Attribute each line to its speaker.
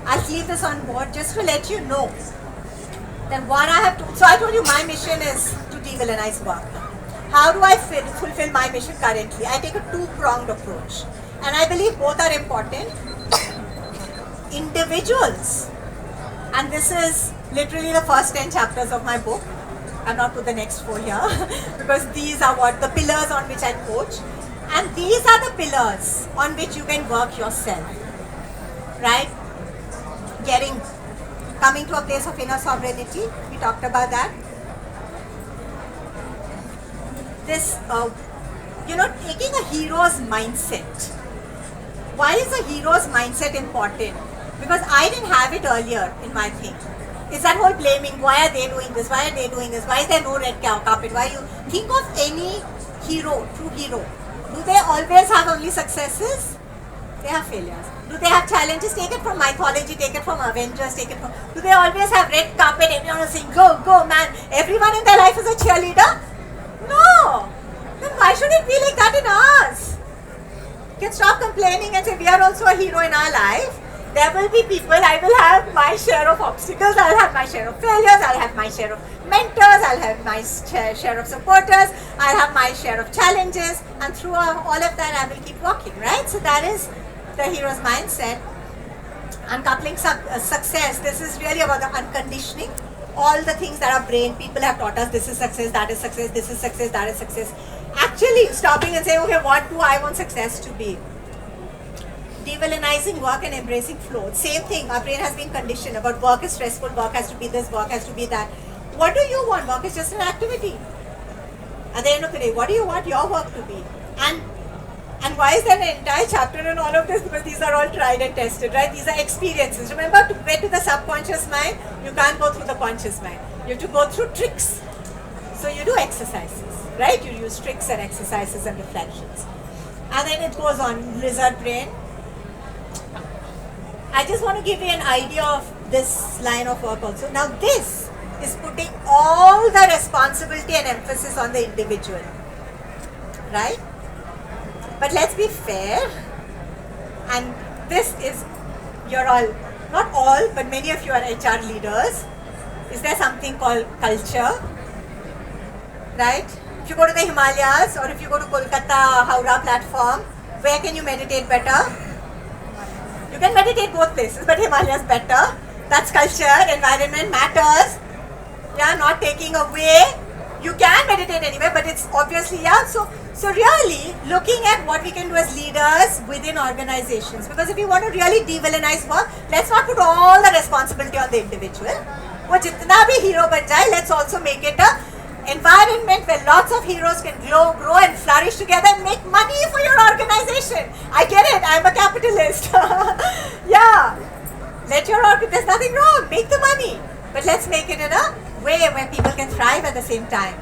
Speaker 1: I'll leave this on board just to let you know that what I have to. So I told you my mission is to de-villainize work. How do I fulfill my mission currently? I take a two-pronged approach, and I believe both are important. Individuals, and this is literally the first 10 chapters of my book. I've not put the next 4 here because these are what the pillars on which I coach, and these are the pillars on which you can work yourself, right? Coming to a place of inner sovereignty, we talked about that. This, taking a hero's mindset. Why is a hero's mindset important? Because I didn't have it earlier in my thing. It's that whole blaming, why are they doing this, why are they doing this, why is there no red carpet, why you think of any hero, true hero. Do they always have only successes? They have failures. Do they have challenges? Take it from mythology, take it from Avengers, do they always have red carpet, everyone is saying, go, go, man, everyone in their life is a cheerleader? No! Then why should it be like that in ours? You can stop complaining and say, we are also a hero in our life. There will be people, I will have my share of obstacles, I'll have my share of failures, I'll have my share of mentors, I'll have my share of supporters, I'll have my share of challenges, and through all of that I will keep walking, right? So that is the hero's mindset. Uncoupling success, this is really about the unconditioning. All the things that our brain, people have taught us, this is success, that is success, this is success, that is success. Actually stopping and saying, okay, what do I want success to be? De-villainizing work and embracing flow. Same thing, our brain has been conditioned about work is stressful, work has to be this, work has to be that. What do you want? Work is just an activity. At the end of the day, what do you want your work to be? And why is there an entire chapter in all of this? Because these are all tried and tested, right? These are experiences. Remember, to get to the subconscious mind, you can't go through the conscious mind. You have to go through tricks. So you do exercises, right? You use tricks and exercises and reflections. And then it goes on, lizard brain. I just want to give you an idea of this line of work also. Now this is putting all the responsibility and emphasis on the individual, right? But let's be fair, and this is, you're all, not all, but many of you are HR leaders. Is there something called culture, right? If you go to the Himalayas or if you go to Kolkata, Howrah platform, where can you meditate better? You can meditate both places, but Himalayas better. That's culture, environment matters. Yeah, not taking away. You can meditate anywhere, but it's obviously, yeah. So really looking at what we can do as leaders within organizations. Because if you want to really de-villainize work, let's not put all the responsibility on the individual. वो जितना भी hero बन जाए, let's also make it a environment where lots of heroes can grow and flourish together and make money for your organization. I get it, I'm a capitalist. Yeah, there's nothing wrong, make the money. But let's make it in a way where people can thrive at the same time.